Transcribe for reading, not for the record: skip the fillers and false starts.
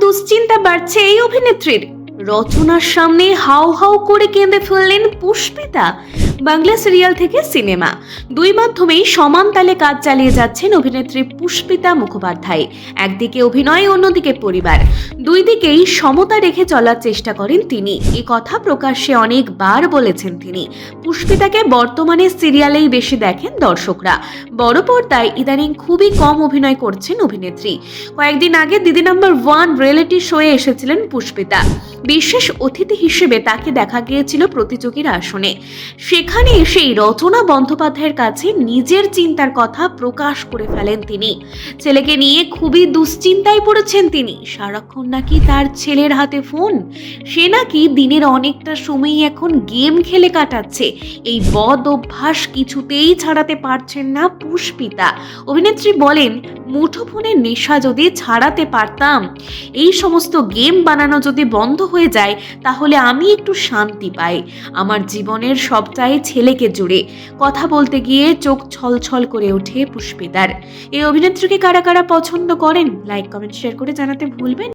দুশ্চিন্তা বাড়ছে এই অভিনেত্রীর। রচনার সামনে হাউ হাউ করে কেঁদে ফেললেন পুষ্পিতা। বাংলা সিরিয়াল থেকে সিনেমা দুই মাধ্যমেই সমান তালে কাজ চালিয়ে যাচ্ছেন অভিনেত্রী পুষ্পিতা মুখোপাধ্যায়। একদিকে অভিনয়, অন্যদিকে পরিবার, দুই দিকেই সমতা রেখে চলার চেষ্টা করেন তিনি। এই কথা প্রকাশ্যে অনেকবার বলেছেন তিনি। পুষ্পিতাকে বর্তমানে সিরিয়ালেই বেশি দেখেন দর্শকরা। বড় পর্দায় ইদানিং খুবই কম অভিনয় করছেন অভিনেত্রী। কয়েকদিন আগে দিদি নাম্বার 1 রিয়েলিটি শোয়ে এসেছিলেন পুষ্পিতা। বিশেষ অতিথি হিসেবে তাকে দেখা গিয়েছিল প্রতিযোগীর আসনে। সেখানে এসেই রচনা বন্দ্যোপাধ্যায়ের কাছে নিজের চিন্তার কথা প্রকাশ করে ফেলেন তিনি। ছেলেকে নিয়ে খুবই দুশ্চিন্তায় পড়েছেন তিনি। সারাক্ষণ নাকি তার ছেলের হাতে ফোন, সে নাকি দিনের অনেকটা সময়ই এখন গেম খেলে কাটাচ্ছে। এই বদ অভ্যাস কিছুতেই ছাড়াতে পারছেন না পুষ্পিতা। অভিনেত্রী বলেন, মুঠোফোনের নেশা যদি ছাড়াতে পারতাম, এই সমস্ত গেম বানানো যদি বন্ধ হয়ে যায়, তাহলে আমি একটু শান্তি পাই। আমার জীবনের সবটাই ছেলেকে জুড়ে। কথা বলতে গিয়ে চোখ ছলছল করে ওঠে পুষ্পিতার। এই অভিনেত্রীকে কারা কারা পছন্দ করেন, লাইক কমেন্ট শেয়ার করে জানাতে ভুলবেন।